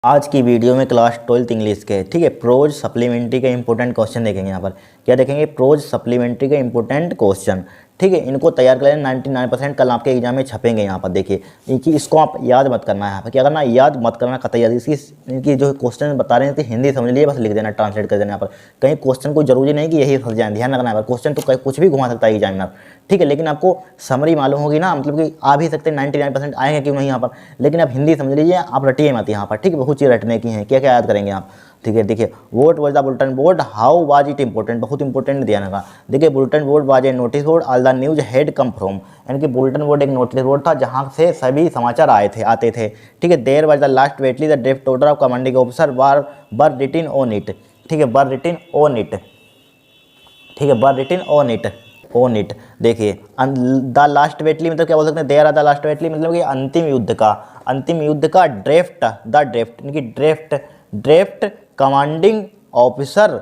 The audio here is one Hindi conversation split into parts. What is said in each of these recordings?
आज की वीडियो में क्लास 12th इंग्लिश के ठीक है प्रोज सप्लीमेंट्री के इंपॉर्टेंट क्वेश्चन देखेंगे। यहाँ पर क्या देखेंगे? प्रोज सप्लीमेंट्री के इंपॉर्टेंट क्वेश्चन। ठीक है, इनको तैयार करें। 99% कल आपके एग्जाम में छपेंगे। यहाँ पर देखिए इनकी इसको आप याद मत करना है। यहाँ पर क्या करना है? याद मत करना कतई याद। इसकी इनकी जो क्वेश्चन बता रहे हैं तो हिंदी समझ लिए, बस लिख देना, ट्रांसलेट कर देना। यहाँ पर कहीं क्वेश्चन को जरूरी नहीं कि यही फंस जाए, ध्यान रखना है। क्वेश्चन तो कुछ भी घुमा सकता है एग्जामिनर, ठीक है, लेकिन आपको समरी मालूम होगी ना, मतलब कि आ भी सकते हैं 99% आएंगे क्यों नहीं यहाँ पर, लेकिन आप हिंदी समझ लीजिए, आप रटिए मत यहाँ पर। ठीक है, बहुत चीज़ रटने की हैं। क्या क्या याद करेंगे आप? ठीक है, देखिए what was the bulletin board, how was it important, बहुत इंपॉर्टेंट दिया ना। देखिए bulletin board was a notice board, all the news head come from, यानी कि बुलेटिन बोर्ड एक नोटिस बोर्ड था जहाँ से सभी समाचार आते थे। ठीक है, there was the last wetly the draft order of commanding officer were written on it. ठीक है, वर रिटिन ऑन इट। ठीक है, वर रिटिन ऑन इट। देखिए द लास्ट वेटली मतलब क्या बोल सकते हैं? देयर आर द लास्ट वेटली मतलब कि अंतिम युद्ध का ड्राफ्ट, द ड्राफ्ट यानी कि ड्राफ्ट कमांडिंग ऑफिसर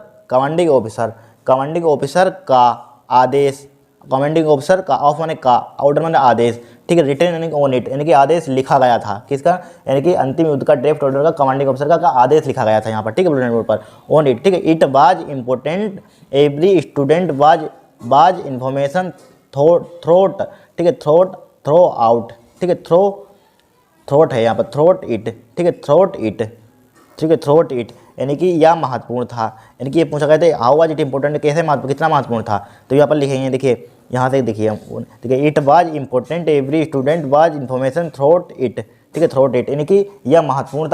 का आदेश, कमांडिंग ऑफिसर का, ऑफ माने का, ऑर्डर माने आदेश। ठीक है, रिटन यानी ऑन इट यानी कि आदेश लिखा गया था। किसका? यानी कि अंतिम युद्ध का ड्राफ्ट ऑर्डर का कमांडिंग ऑफिसर का आदेश लिखा गया था यहाँ पर। ठीक है, बुलेटिन बोर्ड पर ऑन इट। ठीक है, it was important, every student was information throat. ठीक है, थ्रो आउट। ठीक है, थ्रोट है यहाँ पर, थ्रोट इट। ठीक है, थ्रोट इट। ठीक है, थ्रोट इट यानी कि यह महत्वपूर्ण था। यानी कि ये पूछा गया था हाउ वाज इट इंपॉर्टेंट, कैसे महत्व, कितना महत्वपूर्ण था। तो यहाँ पर लिखेंगे, देखिए यहाँ से देखिए it was important, every student was information throat it. ठीक है, थ्रोट इट यानी कि यह महत्वपूर्ण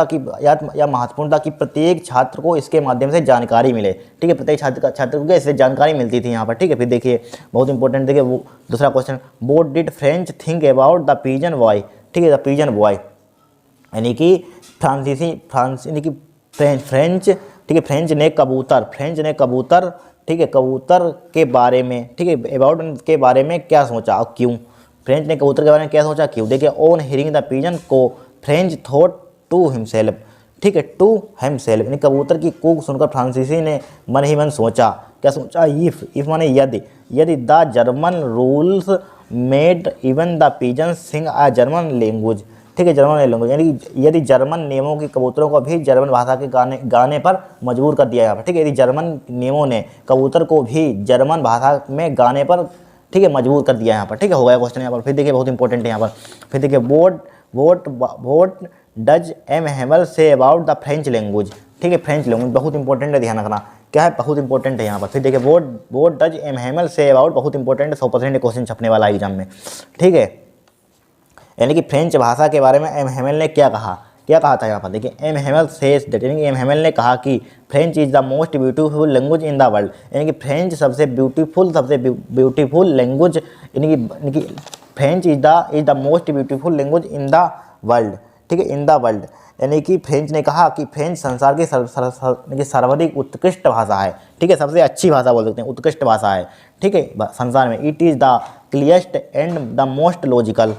था कि प्रत्येक छात्र को इसके माध्यम से जानकारी मिले। ठीक है, प्रत्येक छात्र को इससे जानकारी मिलती थी यहाँ पर। ठीक है, फिर देखिए बहुत इंपॉर्टेंट, देखिए वो दूसरा question, what did French think about the pigeon boy. ठीक है, द पिजन बॉय यानी कि फ्रांस यानी कि फ्रेंच। ठीक है, फ्रेंच ने कबूतर, ठीक है, कबूतर के बारे में, ठीक है, अबाउट के बारे में क्या सोचा और क्यों? फ्रेंच ने कबूतर के बारे में क्या सोचा, क्यों? देखिए ऑन हियरिंग द पिजन को फ्रेंच थॉट टू हिमसेल्फ। ठीक है, टू हिमसेल्फ यानी कबूतर की कूक सुनकर फ्रांसीसी ने मन ही मन सोचा, क्या सोचा? इफ माने यदि the German rules made even the pigeon sing a German language. ठीक है, जर्मन लैंग्वेज यानी कि यदि जर्मन नियमों के कबूतरों को भी जर्मन भाषा के गाने पर मजबूर कर दिया यहाँ पर। ठीक है, यदि जर्मन नियमों ने कबूतर को भी जर्मन भाषा में गाने पर, ठीक है, मजबूर कर दिया यहाँ पर। ठीक है, हो गया क्वेश्चन यहाँ पर। फिर देखिए बहुत इंपॉर्टेंट है यहाँ पर। फिर देखिए vote does M Hemal say about the French language. ठीक है, फ्रेंच लैंग्वेज बहुत इंपॉर्टेंट है, ध्यान रखना क्या है, बहुत इंपॉर्टेंट है यहाँ पर। फिर देखिए vote does M Hemal say about, बहुत इंपॉर्टेंट है, 100% क्वेश्चन छपने वाला है एग्जाम में। ठीक है, यानी कि फ्रेंच भाषा के बारे में एम हेमल ने क्या कहा था यहाँ पर। देखिए एम हेमल सेज दैट, यानी कि एम हेमल ने कहा कि French is the most beautiful language in the world, यानी कि फ्रेंच सबसे ब्यूटीफुल लैंग्वेज, यानी कि French is the most beautiful language in the world. ठीक है, इन द वर्ल्ड यानी कि फ्रेंच ने कहा कि फ्रेंच संसार की सर्वाधिक उत्कृष्ट भाषा है। ठीक है, सबसे अच्छी भाषा बोल सकते हैं, उत्कृष्ट भाषा है। ठीक है, संसार में। It is the clearest and the most logical,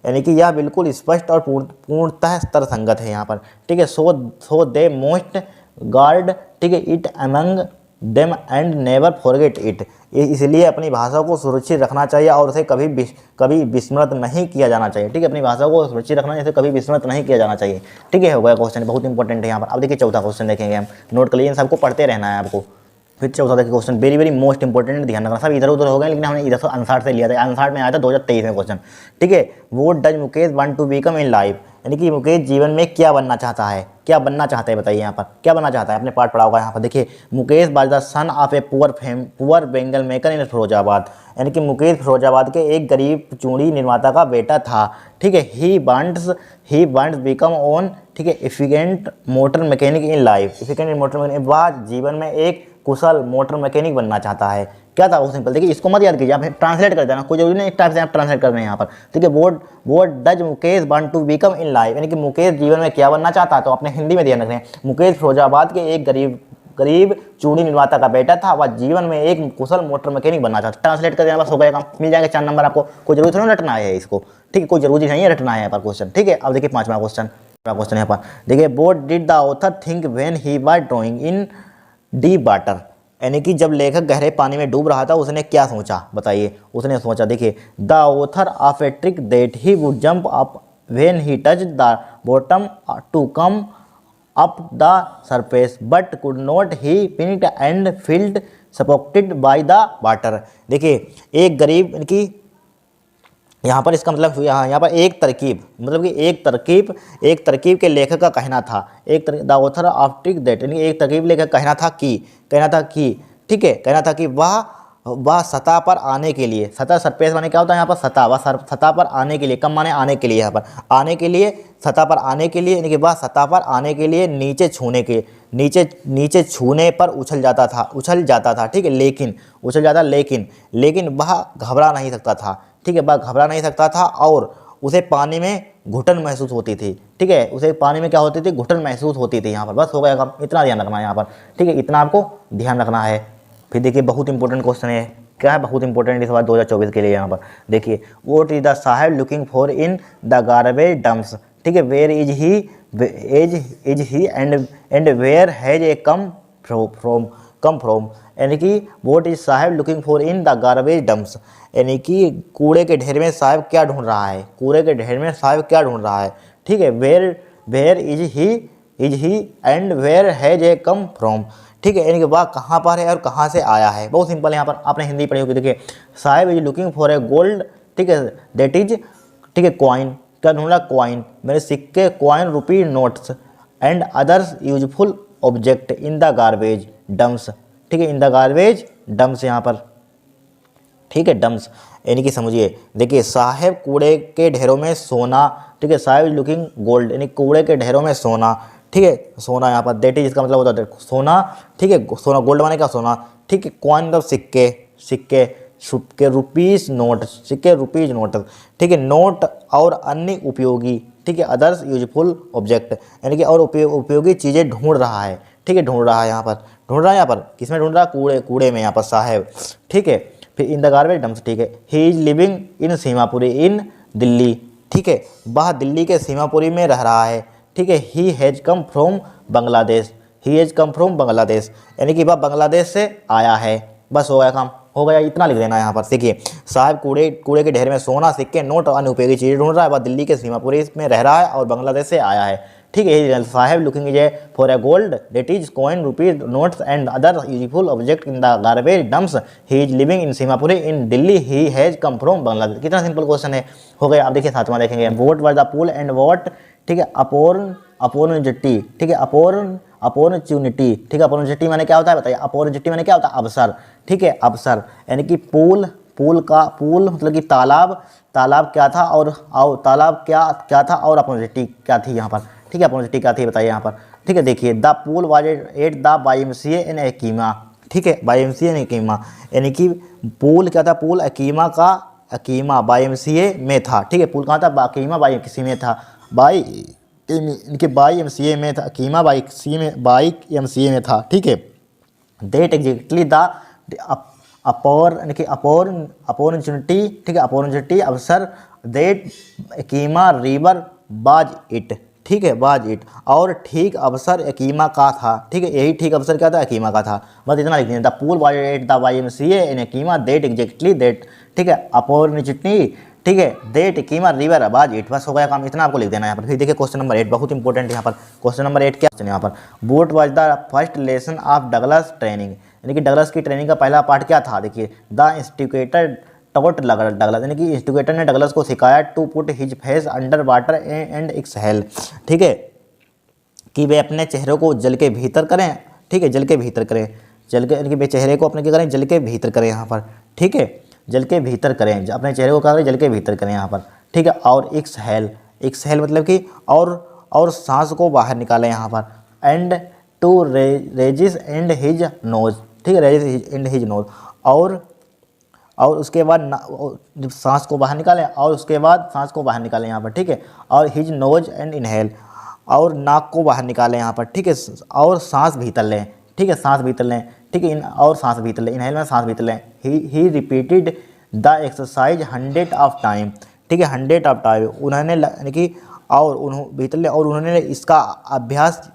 यानी कि यह बिल्कुल स्पष्ट और पूर्णतः तर्कसंगत है यहाँ पर। ठीक है, सो दे मोस्ट गार्ड, ठीक है, it among them and never forget it, इसलिए अपनी भाषा को सुरक्षित रखना चाहिए और उसे कभी विस्मृत नहीं किया जाना चाहिए। ठीक है, अपनी भाषा को सुरक्षित रखना, इसे कभी विस्मृत नहीं किया जाना चाहिए। ठीक है, हो गया क्वेश्चन, बहुत इंपॉर्टेंट है यहाँ पर। अब देखिए चौथा क्वेश्चन देखेंगे हम, नोट कर लीजिए, इन सबको पढ़ते रहना है आपको। फिर चौथा देखिए क्वेश्चन, वेरी मोस्ट इंपॉर्टेंट, ध्यान रखना। सब इधर उधर हो गए, लेकिन हमने इधर से आंसर से लिया था, आंसर में आया था 2023 में क्वेश्चन। ठीक है, what does Mukesh want to become in life, यानी कि मुकेश जीवन में क्या बनना चाहता है, बताइए यहाँ पर क्या बनना चाहता है, आपने पाठ पढ़ा होगा यहाँ पर। देखिए Mukesh was the son of a poor bangle maker in Firozabad, यानी कि मुकेश फिरोजाबाद के एक गरीब चूड़ी निर्माता का बेटा था। ठीक है, ही वांट्स बिकम ऑन, ठीक है, efficient motor mechanic in life, वह जीवन में एक कुशल मोटर मैकेनिक बनना चाहता है। क्या था वो? सिंपल। देखिए इसको मत याद कीजिए, आप ट्रांसलेट कर देना, कोई जरूरी नहीं एक टाइप से आप ट्रांसलेट कर रहे हैं यहाँ पर। ठीक है, what does Mukesh want to become in life, यानी कि मुकेश जीवन में क्या बनना चाहता है। तो अपने हिंदी में ध्यान रख रहे हैं, मुकेश फिरोजाबाद के एक गरीब चूड़ी निर्माता का बेटा था, वह जीवन में एक कुशल मोटर मैकेनिक बनना चाहता। ट्रांसलेट कर देना, बस हो गया काम, मिल जाएगा 4 नंबर आपको। कोई जरूरी थोड़ा रटना है इसको। ठीक है, कोई जरूरी नहीं है रटना है यहाँ पर क्वेश्चन। ठीक है, अब देखिए पांचवा क्वेश्चन यहाँ पर। देखिए what did the author think when he was drawing in deep water, यानी कि जब लेखक गहरे पानी में डूब रहा था उसने क्या सोचा, बताइए। उसने सोचा, देखिए the author of a trick that he would jump up when he touched the bottom to come up the surface but could not he panicked and felt suffocated by the water। देखिए एक गरीब इनकी यहाँ पर इसका मतलब यहाँ पर एक तरकीब मतलब कि एक तरकीब के लेखक का कहना था, the author of trick that, यानी एक तरकीब लेखक कहना था कि ठीक है, कहना था कि वह सतह पर आने के लिए, सतह सरफेस माने क्या होता है यहाँ पर सतह, वह सतह पर आने के लिए, कम माने आने के लिए, यहाँ पर आने के लिए, सतह पर आने के लिए, यानी कि वह सतह पर आने के लिए नीचे छूने पर उछल जाता था, ठीक है, लेकिन वह घबरा नहीं सकता था, ठीक है, वह घबरा नहीं सकता था और उसे पानी में घुटन महसूस होती थी, ठीक है, उसे पानी में क्या होती थी, घुटन महसूस होती थी। यहाँ पर बस हो गया काम, इतना ध्यान रखना है यहाँ पर, ठीक है, इतना आपको ध्यान रखना है। फिर देखिए बहुत इंपॉर्टेंट क्वेश्चन है, क्या है बहुत इंपॉर्टेंट इस बार 2024 के लिए। यहाँ पर देखिए what is the Saheb looking for in the garbage dumps, ठीक है, where is he and where has he come from, यानी कि what is Saheb looking for in the garbage dumps, यानी कि कूड़े के ढेर में साहब क्या ढूंढ रहा है, ठीक है, where is he and where has he come from, ठीक है, यानी कि वह कहाँ पर है और कहाँ से आया है। बहुत सिंपल है, यहाँ पर आपने हिंदी पढ़ी होगी। देखिए Saheb is looking for a gold, ठीक है, दैट इज, ठीक है, कॉइन, क्या ढूंढ रहा, कॉइन, मेरे सिक्के, coin, rupee, notes and others useful object in the garbage dumps, ठीक है, इन द गार्बेज डम्प्स यहाँ पर, ठीक है, डम्प्स, यानी कि समझिए देखिए साहेब कूड़े के ढेरों में सोना, ठीक है, साहेब इज लुकिंग गोल्ड, यानी कूड़े के ढेरों में सोना, ठीक है, सोना यहाँ पर दैट इज, इसका मतलब होता है सोना, ठीक है, सोना, गोल्ड माने क्या सोना, ठीक है, कॉइन मतलब सिक्के, रुपीज नोट, सिक्के, रुपीज नोट, ठीक है, नोट और अन्य उपयोगी, ठीक है, अदर्स यूजफुल ऑब्जेक्ट, यानी कि और उपयोगी चीज़ें ढूंढ रहा है, ठीक है, ढूंढ रहा है यहाँ पर किसमें ढूंढ रहा है, कूड़े में यहाँ पर साहेब, ठीक है। फिर इन द गार्बेज डम्प्स, ठीक है, he is living in Seemapuri in Delhi, ठीक है, वह दिल्ली के सीमापुरी में रह रहा है, ठीक है, he has come from Bangladesh, यानी कि वह बांग्लादेश से आया है। बस हो गया काम, हो गया, इतना लिख देना यहाँ पर। देखिए साहब कूड़े के ढेर में सोना, सिक्के, नोट और अन्य उपयोगी चीज़ें ढूंढ रहा है, वह दिल्ली के सीमापुरी में रह रहा है और बांग्लादेश से आया है, ठीक है। Saheb looking is for a gold that is coin, rupees, notes and other useful object in the garbage dumps, he is living in Seemapuri in Delhi, he has come from Bangladesh. कितना सिंपल क्वेश्चन है, हो गया। आप देखिए सातवां देखेंगे, vote were the pool and what, ठीक है, अपॉर्चुनिटी, ठीक है, अपॉर्चुनिटी, ठीक है, अपॉर्चुनिटी माने क्या होता है बताइए, अपॉर्चुनिटी माने क्या होता है, अवसर, ठीक है, अवसर, यानी कि पूल मतलब कि तालाब क्या था और तालाब क्या था और अपॉर्चुनिटी क्या थी यहाँ पर, ठीक है, अपॉर्चुनिटी क्या थी बताइए यहाँ पर, ठीक है। देखिए the pool was at the YMCA in अकीमा, ठीक है, YMCA इन अकीमा, यानी कि पूल क्या था, पूल अकीमा YMCA में था, ठीक है, पूल कहाँ था, अकीमा YMCA में था, इनके YMCA में था, अकीमा YMCA में था, ठीक है। दैट एग्जैक्टली द अपॉर्चुनिटी, ठीक है, अपॉर्चुनिटी अवसर, that Yakima river was it, ठीक है, बाज इट, और ठीक अवसर अकीमा का था, ठीक है, यही ठीक अवसर क्या था, अकीमा का था। बस इतना लिख दें, the pool was at the YMCA in Yakima, that exactly that, ठीक है, अपॉर्चुनिटी, ठीक है, that Yakima river was it. बस हो गया काम, इतना आपको लिख देना है यहाँ पर। फिर देखिए क्वेश्चन नंबर 8 बहुत इंपॉर्टेंट है यहाँ पर। क्वेश्चन नंबर 8 क्या है यहाँ पर, vote was the first lesson of Douglas training, यानी कि डगलस की ट्रेनिंग का पहला पार्ट क्या था। देखिए द इंस्टिगेटर टॉट डगलस, यानी कि इंस्टिगेटर ने डगलस को सिखाया to put his face under water and exhale, ठीक है, कि वे अपने चेहरे को जल के भीतर करें, ठीक है, जल के भीतर करें, यानी कि वे चेहरे को अपने क्या करें, जल के भीतर करें यहाँ पर, ठीक है, जल के भीतर करें, अपने चेहरे को क्या करें, जल के भीतर करें यहाँ पर, ठीक है। और एक्सहेल मतलब कि और सांस को बाहर निकालें यहाँ पर, and to Regis and his nose, ठीक है, रेजिस एंड हिज नोज, और उसके बाद सांस को बाहर निकालें, और उसके बाद सांस को बाहर निकालें यहाँ पर, ठीक है, और हिज नोज एंड इनहेल, और नाक को बाहर निकालें यहाँ पर, ठीक है, और सांस भीतर लें, ठीक है, सांस भीतर लें, ठीक है, और सांस भीतर लें, इनहेल में सांस भीतर लें। He repeated the exercise 100 of time, ठीक है, 100 ऑफ टाइम, उन्होंने यानी कि भीतर ले, और उन्होंने इसका अभ्यास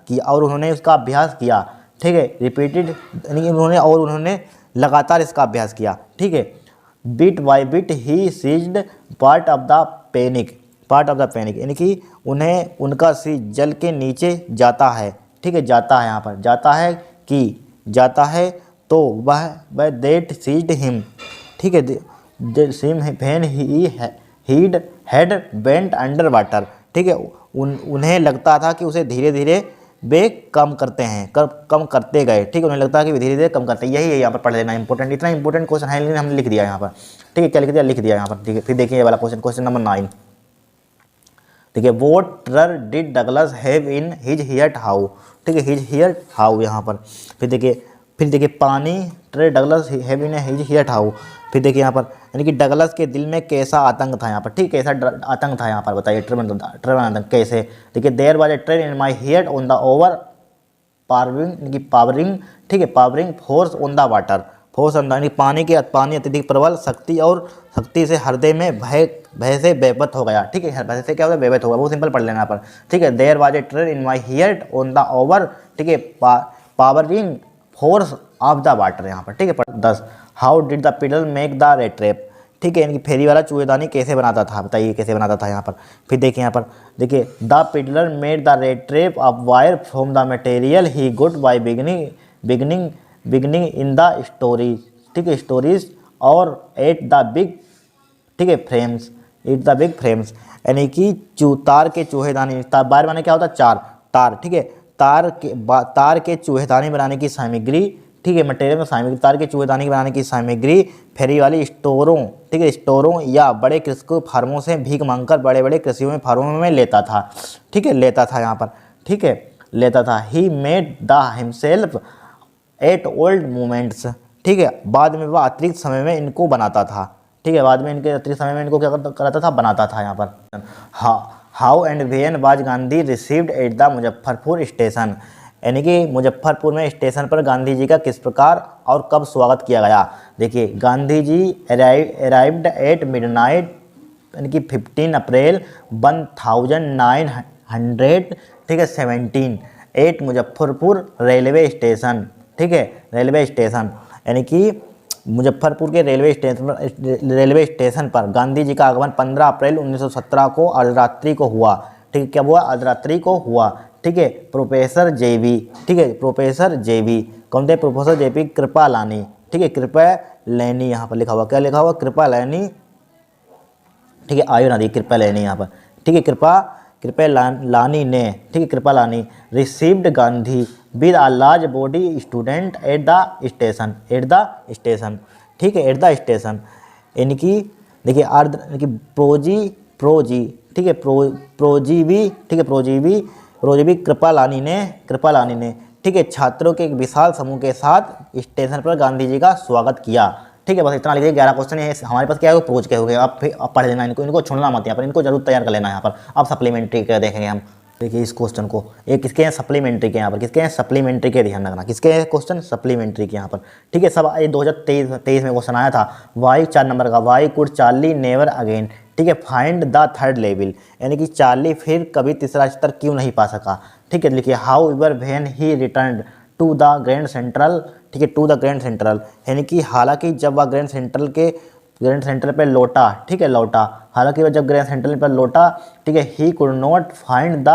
किया, ठीक है, रिपीटेड यानी कि उन्होंने लगातार इसका अभ्यास किया, ठीक है। Bit by bit he ceased part of the panic, part of the panic, यानी कि उन्हें उनका सिर जल के नीचे जाता है, ठीक है, जाता है यहाँ पर, जाता है कि जाता है, तो वह देट सीड हिम, ठीक है, sim fan he held head bent under water, ठीक है, उन्हें लगता था कि उसे धीरे धीरे वे कम करते हैं, कम करते गए, ठीक है, उन्हें लगता है कि वे धीरे धीरे कम करते हैं। यही है यहाँ पर पढ़ लेना इंपॉर्टेंट, इतना इंपॉर्टेंट क्वेश्चन है, लेकिन हमने लिख दिया यहाँ पर, ठीक है, क्या लिख दिया, लिख दिया यहाँ पर, ठीक है। फिर देखिए ये वाला क्वेश्चन, क्वेश्चन नंबर 9, देखिए what er did Douglas have in his heart how, ठीक है, हिज हियर्ट हाउ यहाँ पर। फिर देखिए पानी terror Douglas have in his heart how. फिर देखिए यहाँ पर, यानी कि डगलस के दिल में कैसा आतंक था यहाँ पर, ठीक, कैसा आतंक था यहाँ पर, बताइए ट्रेन आतंक कैसे। देखिए there was a terror in my heart on the overpowering, ठीक है, powering force on the water, force on the, यानी पानी अत्यधिक प्रबल शक्ति से हृदय में भय से बेबत हो गया, ठीक है, भय से क्या होगा, बेबत होगा, बहुत सिंपल पढ़ लेना यहाँ पर, ठीक है। There was a terror in my heart on the over, ठीक है, powering force of the water यहाँ पर, ठीक है। 10 how did the peddler make the rat trap, ठीक है, यानी कि फेरी वाला चूहेदानी कैसे बनाता था, बताइए कैसे बनाता था यहाँ पर। फिर देखिए यहाँ पर, देखिए the peddler made the rat trap of wire from the material he got by begging in the stories, ठीक है, स्टोरीज और एट द बिग, ठीक है, frames, at the big frames, यानी कि तार के चूहेदानी, बार माने क्या होता है, चार, तार, ठीक है, तार के चूहेदानी बनाने की सामग्री, ठीक है, मटेरियल में सामग्री, तार के चूहेदानी बनाने की सामग्री फेरी वाली स्टोरों, ठीक है, स्टोरों या बड़े कृषि फार्मों से भीख मांगकर बड़े बड़े कृषि फार्मों में लेता था, ठीक है, लेता था यहाँ पर, ठीक है, लेता था। He made the himself at old moments, ठीक है, बाद में वह अतिरिक्त समय में इनको बनाता था, ठीक है, बाद में इनके अतिरिक्त समय में इनको क्या कराता था, बनाता था यहाँ पर। How and when was Gandhi received at the Muzaffarpur station, यानी कि मुजफ्फरपुर में स्टेशन पर गांधी जी का किस प्रकार और कब स्वागत किया गया। देखिए Gandhi ji arrived at midnight, यानी कि 15 अप्रैल 1900, ठीक है, 17 एट मुजफ्फरपुर रेलवे स्टेशन, ठीक है, रेलवे स्टेशन, यानी कि मुजफ्फरपुर के रेलवे स्टेशन पर गांधी जी का आगमन 15 अप्रैल 1917 को अर्धरात्रि को हुआ, ठीक है, क्या हुआ, अर्धरात्रि को हुआ, ठीक है। प्रोफेसर जेबी, ठीक है, प्रोफेसर जेबी कौन थे, प्रोफेसर जेबी कृपलानी, ठीक है, कृपलानी यहाँ पर लिखा हुआ, क्या लिखा हुआ, कृपलानी, ठीक है, आयु ना दी, कृपलानी यहाँ पर, ठीक है, कृपलानी ने, ठीक है, Kripalani received Gandhi with a large body student at the station, ठीक है, एट द स्टेशन, यानी कि देखिए यानी कि प्रोजी, ठीक है, प्रोजीवी, ठीक है, प्रोजीवी कृपलानी ने, ठीक है, छात्रों के एक विशाल समूह के साथ स्टेशन पर गांधी जी का स्वागत किया, ठीक है। बस इतना लिखिए, 11 क्वेश्चन है हमारे पास, क्या है, प्रोज के हो गए, आप पढ़ लेना इनको छोड़ना मत, यहाँ पर इनको जरूर तैयार कर लेना यहाँ पर। अब सप्लीमेंट्री के देखेंगे हम, देखिए इस क्वेश्चन को, ये किसके हैं, सप्लीमेंट्री के, यहाँ पर किसके हैं, सप्लीमेंट्री के, ध्यान रखना किसके हैं क्वेश्चन, सप्लीमेंट्री के यहाँ पर, ठीक है। सब ये 2023 में क्वेश्चन आया था, वाई 4 नंबर का, Y could Charlie never again, ठीक है, फाइंड द थर्ड लेवल, यानी कि चार्ली फिर कभी तीसरा स्तर क्यों नहीं पा सका, ठीक है। लिखिए however when he return to the Grand Central, ठीक है, टू द ग्रैंड सेंट्रल, यानी कि हालांकि जब वह ग्रैंड सेंट्रल पे लौटा, ठीक है, लौटा, हालांकि वह जब ग्रैंड सेंट्रल पर लौटा, ठीक है, he could not find the,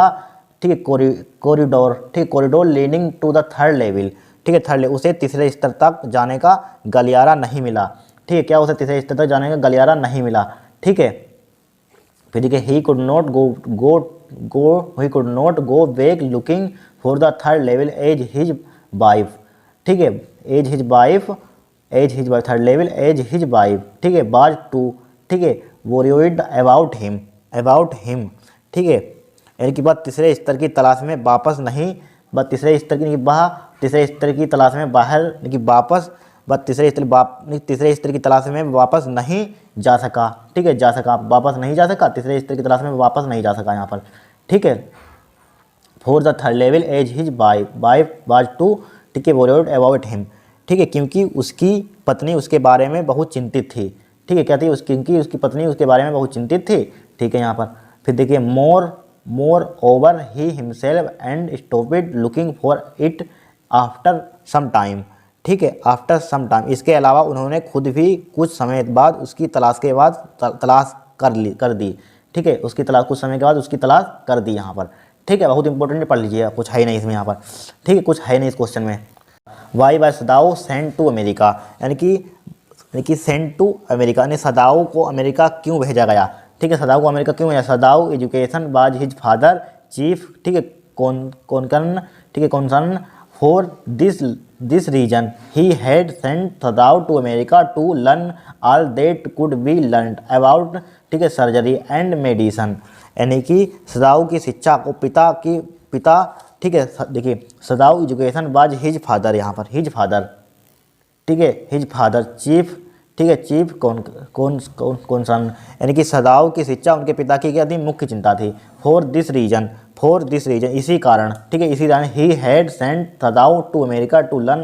ठीक है, कॉरिडोर, ठीक है, corridor leading to the third level, ठीक है, थर्ड लेवल, उसे तीसरे स्तर तक जाने का गलियारा नहीं मिला, ठीक है, क्या उसे तीसरे स्तर तक जाने का गलियारा नहीं मिला, ठीक है। फिर देखिए he could not go back looking for the third level as his wife, ठीक है, as his wife third level as his wife, ठीक है, बाज टू, ठीक है, वोरियोइड अबाउट हिम, ठीक है, यानी कि बात तीसरे स्तर की तलाश में वापस नहीं, बात तीसरे स्तर की तलाश में बाहर, कि वापस, बात तीसरे स्तर की तलाश में वापस नहीं जा सका, ठीक है, वापस नहीं जा सका, तीसरे स्तर की तलाश में वापस नहीं जा सका यहाँ पर, ठीक है। For the third level as his wife was too, ठीक है, वोरियोड अबाउट हिम, ठीक है, क्योंकि उसकी पत्नी उसके बारे में बहुत चिंतित थी, ठीक है, क्या थी, क्योंकि उसकी पत्नी उसके बारे में बहुत चिंतित थी, ठीक है, यहाँ पर। फिर देखिए moreover he himself and stopped looking for it after some time, ठीक है, आफ्टर सम टाइम, इसके अलावा उन्होंने खुद भी कुछ समय बाद उसकी तलाश कर दी, ठीक है, उसकी तलाश, कुछ समय के बाद उसकी तलाश कर दी यहाँ पर। ठीक है, बहुत इंपॉर्टेंट पढ़ लीजिए, कुछ है ही नहीं इसमें यहाँ पर। ठीक है, कुछ है नहीं इस क्वेश्चन में। Why by Sadao sent to America, यानी कि सेंट टू अमेरिका, यानी सदाओ को अमेरिका क्यों भेजा गया। ठीक है, सदाओ को अमेरिका क्यों भेजा। Sadao education was his father chief, ठीक है, ठीक है, concern for this reason he had sent Sadao to America to learn all that could be learned about, ठीक है, सर्जरी एंड मेडिसन। यानी कि सदाओ की शिक्षा को पिता, ठीक है, देखिए सदाओ एजुकेशन बाज हिज फादर, यहाँ पर हिज फादर, ठीक है, हिज फादर चीफ, ठीक है, चीफ कौन सन, यानी कि सदाओ की शिक्षा उनके पिता की क्या थी, मुख्य चिंता थी। फॉर दिस रीजन, इसी कारण, ठीक है, इसी कारण he had sent Sadao to America to learn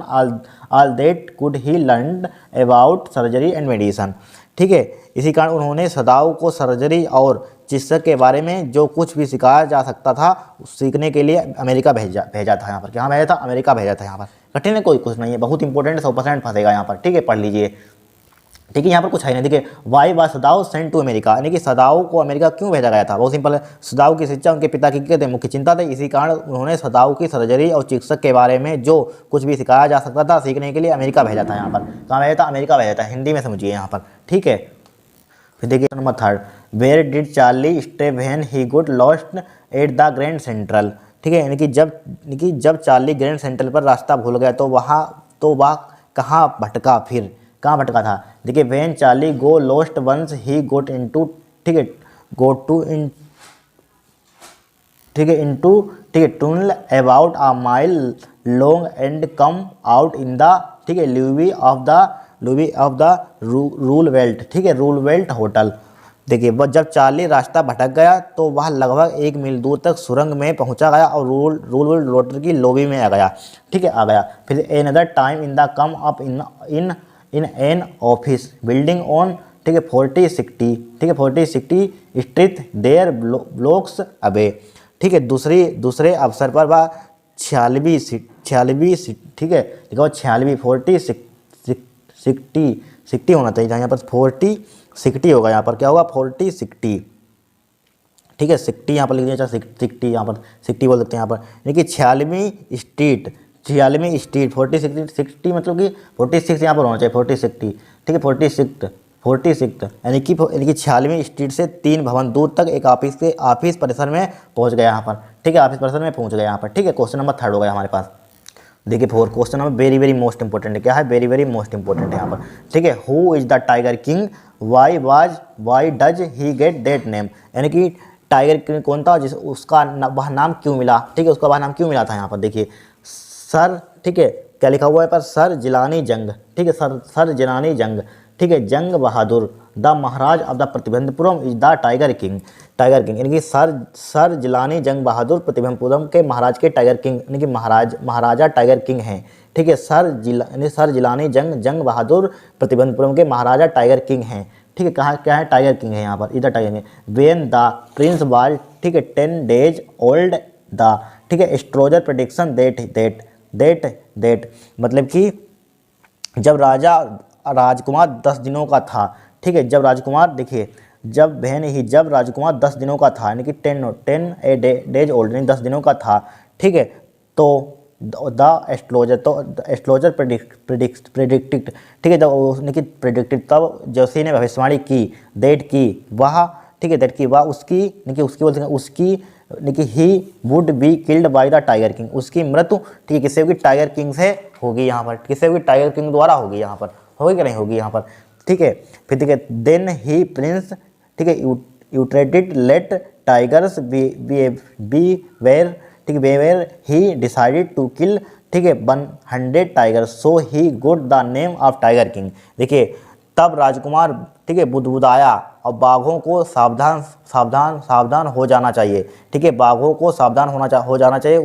all that could he learn about surgery and medicine. ठीक है, इसी कारण उन्होंने सदाओ को सर्जरी और चिकित्सक के बारे में जो कुछ भी सिखाया जा सकता था सीखने के लिए अमेरिका भेजा था। यहाँ पर कहाँ भेजा था, अमेरिका भेजा था। यहाँ पर कठिन है, कोई कुछ नहीं है, बहुत इंपॉर्टेंट, 100% फंसेगा यहाँ पर। ठीक है, पढ़ लीजिए। ठीक है, यहाँ पर कुछ है नहीं। देखिए why by Sadao sent to America, यानी कि सदाओ को अमेरिका क्यों भेजा गया था, बहुत सिंपल है। सदाओ की शिक्षा उनके पिता की क्या थे, मुख्य चिंता थी, इसी कारण उन्होंने सदाओ की सर्जरी और चिकित्सक के बारे में जो कुछ भी सिखाया जा सकता था सीखने के लिए अमेरिका भेजा था। यहाँ पर कहाँ भेजा था, अमेरिका भेजा था, हिंदी में समझिए यहाँ पर। ठीक है, फिर देखिए number 3, where did Charlie stay when he got lost at the Grand Central. ठीक है, यानी कि जब चार्ली ग्रैंड सेंट्रल पर रास्ता भूल गया तो वह कहाँ भटका, फिर कहाँ भटका था। देखिए when Charlie got lost once he got into, ठीक है, tunnel about a mile long and come out in the, ठीक है, लूवी ऑफ द रूलवेल्ट, ठीक है, रूलवेल्ट होटल। देखिए वह जब चार्ली रास्ता भटक गया तो वह लगभग 1 मील दूर तक सुरंग में पहुंचा गया और रूलवेल्ट होटल की लॉबी में आ गया। ठीक है, आ गया। फिर another time in the come up in an office building on, ठीक है, 4060, ठीक है, 4060 स्ट्रीट देयर ब्लॉक्स अवे। ठीक है, दूसरे अवसर पर वह 46, ठीक है, देखो 46 60 होना चाहिए, यहाँ पर 40-60 होगा। यहाँ पर क्या होगा, 40-60, ठीक है, 60 यहाँ पर लिख दिया, 60 यहाँ पर 60 बोल सकते हैं यहाँ पर। यानी कि 46वीं स्ट्रीट 40-60 मतलब कि 46 यहाँ पर होना चाहिए, 40-60, ठीक है, 46 यानी कि 46वीं स्ट्रीट से 3 भवन दूर तक एक ऑफिस परिसर में पहुँच गया यहाँ पर। ठीक है, ऑफिस परिसर में पहुँच गया यहाँ पर। ठीक है, क्वेश्चन नंबर 3 हो गया हमारे पास। देखिए 4 question number very most important है, क्या है, वेरी मोस्ट इंपॉर्टेंट है यहाँ पर। ठीक है, who is the tiger king, why does he get that name, यानी कि टाइगर किंग कौन था, जिस उसका वह नाम क्यों मिला। ठीक है, उसका वह नाम क्यों मिला था। यहाँ पर देखिए सर, ठीक है, क्या लिखा हुआ है पर, सर जिलानी जंग, ठीक है, सर जिलानी जंग, ठीक है, Jung Bahadur the Maharaja of the Pratibandapuram is the tiger king, यानी कि सर जिलानी जंग बहादुर प्रतिबंधपुरम के महाराज के टाइगर किंग, यानी कि महाराजा टाइगर किंग हैं। ठीक है, सर जिलानी जंग बहादुर प्रतिबंधपुरम के महाराजा टाइगर किंग हैं। ठीक है, कहाँ क्या है, टाइगर किंग है यहाँ पर, इधर tiger king. When the Prince was, ठीक है, 10 days ओल्ड द, ठीक है, एस्ट्रोलजर प्रेडिक्शन देट मतलब कि जब राजकुमार 10 दिनों का था। ठीक है, जब राजकुमार 10 दिनों का था, यानी कि 10 days ओल्ड, यानी 10 दिनों का था। ठीक है, तो द एस्ट्रोलजर प्रेडिक्टेड, ठीक है, जब उसने की प्रेडिक्टेड, तब जोशी ने भविष्यवाणी की, दैट की वह, ठीक है, दैट की वह उसकी, उसकी बोलते हैं उसकी, he would be killed by the tiger king, उसकी मृत्यु, ठीक है, किसी भी टाइगर किंग से होगी। यहाँ पर किसी भी टाइगर किंग द्वारा होगी, यहाँ पर होगी कि नहीं होगी यहाँ पर। ठीक है, फिर ठीक है, देन ही प्रिंस, ठीक है, uttered let tigers be where, ठीक है, where he decided to kill, ठीक है, 100 tigers, so he got the name of tiger king. देखिए तब राजकुमार, ठीक है, बुदबुदाया और बाघों को सावधान हो जाना चाहिए। ठीक है, बाघों को सावधान हो जाना चाहिए।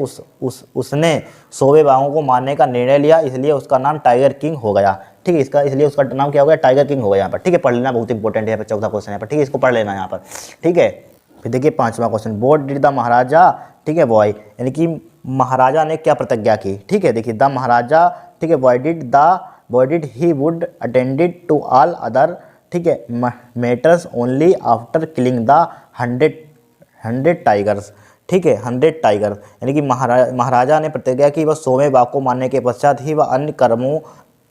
उसने 100 बाघों को मारने का निर्णय लिया, इसलिए उसका नाम टाइगर किंग हो गया। ठीक है, इसलिए उसका नाम क्या हो गया, टाइगर किंग हो गया यहाँ पर। ठीक है, पढ़ लेना, बहुत इंपॉर्टेंट है, 14 क्वेश्चन यहाँ पर। ठीक है, इसको पढ़ लेना यहाँ पर। ठीक है, फिर देखिए 5वां question, what did the maharaja, ठीक है, बॉय, यानी कि महाराजा ने क्या प्रतिज्ञा की। ठीक है, देखिए द महाराजा, ठीक है, why did he would attended to all other, ठीक है, matters only after killing the 100 tigers, ठीक है, 100 टाइगर, यानी कि महाराजा ने प्रतिज्ञा की वह 100वें बाघ को मारने के पश्चात ही वह अन्य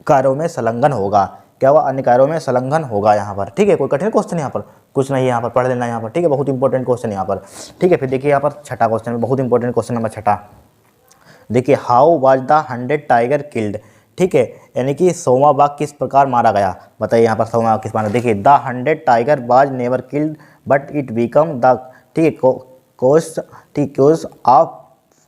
कार्यों में संलग्न होगा। क्या वह अन्य कार्यों में संलग्न होगा यहाँ पर, ठीक है। कोई कठिन क्वेश्चन यहाँ पर कुछ नहीं है, यहाँ पर पढ़ लेना यहाँ पर, ठीक है, बहुत इंपॉर्टेंट क्वेश्चन यहाँ पर, ठीक है। फिर देखिए यहाँ पर छठा क्वेश्चन, बहुत इंपॉर्टेंट क्वेश्चन नंबर छठा, देखिए how was the 100 tiger killed, ठीक है, यानी कि 100वां बाघ किस प्रकार मारा गया, बताइए यहाँ पर 100वां बाघ किस मारा। देखिए the 100 tiger was never killed but it become the, ठीक है, कोस्ट, ठीक, कोज ऑफ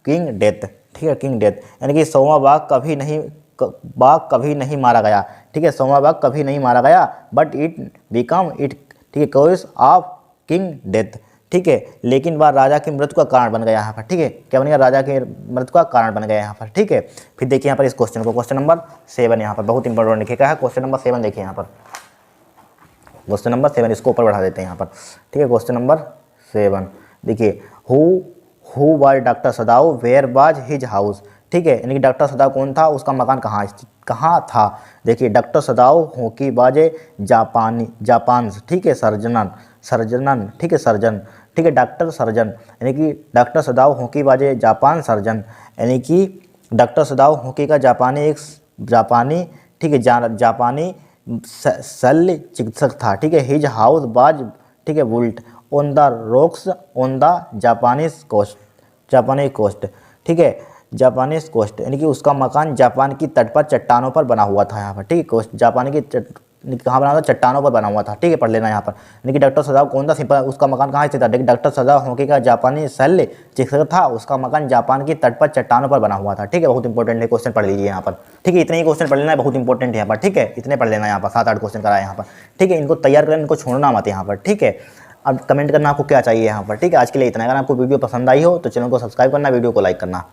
किंग डेथ, ठीक है, किंग डेथ, यानी कि 100वां बाघ कभी नहीं मारा गया, ठीक है, 100वां बाघ कभी नहीं मारा गया, बट इट बिकम इट, ठीक है, कोज ऑफ किंग डेथ, ठीक है, लेकिन वह राजा की मृत्यु का कारण बन गया यहाँ पर, ठीक है, क्या बन गया, राजा की मृत्यु का कारण बन गया यहाँ पर, ठीक है। फिर देखिए यहाँ पर इस क्वेश्चन को, क्वेश्चन नंबर 7 यहाँ पर बहुत इंपॉर्टेंट लिखा है, क्वेश्चन नंबर 7 देखिए यहाँ पर, क्वेश्चन नंबर 7 इसको ऊपर बढ़ा देते हैं यहाँ पर, ठीक है, क्वेश्चन नंबर 7 देखिए who was doctor Sadao, where was his house, ठीक है, यानी कि डॉक्टर सदाऊ कौन था, उसका मकान कहाँ था। देखिए डॉक्टर सदाऊ होकी बाजे जापान, ठीक है, सर्जन, ठीक है, सर्जन, ठीक है, डॉक्टर सर्जन, यानी कि डॉक्टर सदाऊ होकी बाजे जापान सर्जन, यानी कि डॉक्टर सदाऊ होकी का जापानी, ठीक है, जापानी शल्य चिकित्सक था, ठीक है। हिज हाउस बाज, ठीक है, built on the rocks on the Japanese coast, ठीक है, जापानीज कोस्ट, यानी कि उसका मकान जापान की तट पर चट्टानों पर बना हुआ था यहाँ पर, ठीक है, कोस्ट जापानी की कहाँ बना हुआ था, चट्टानों पर बना हुआ था, ठीक है, पढ़ लेना यहाँ पर। यानी कि डॉक्टर सदाऊ कौन था, सिंपल, उसका मकान कहाँ स्थित था, डॉक्टर सदाऊ होकी का जापानी शल्य चिकित्सक था, उसका मकान जापान की तट पर चट्टानों पर बना हुआ था, ठीक है, बहुत इंपॉर्टेंट है, क्वेश्चन पढ़ लीजिए यहाँ पर, ठीक है, इतने ही क्वेश्चन पढ़ लेना है, बहुत इंपॉर्टेंट है यहाँ पर, ठीक है, इतने पढ़ लेना यहाँ पर, 7-8 क्वेश्चन कराए यहाँ पर, ठीक है, इनको तैयार करें, इनको छोड़ना मत यहाँ पर, ठीक है। अब कमेंट करना आपको क्या चाहिए यहाँ पर, ठीक है। आज के लिए इतना है, अगर आपको वीडियो पसंद आई हो तो चैनल को सब्सक्राइब करना, वीडियो को लाइक करना।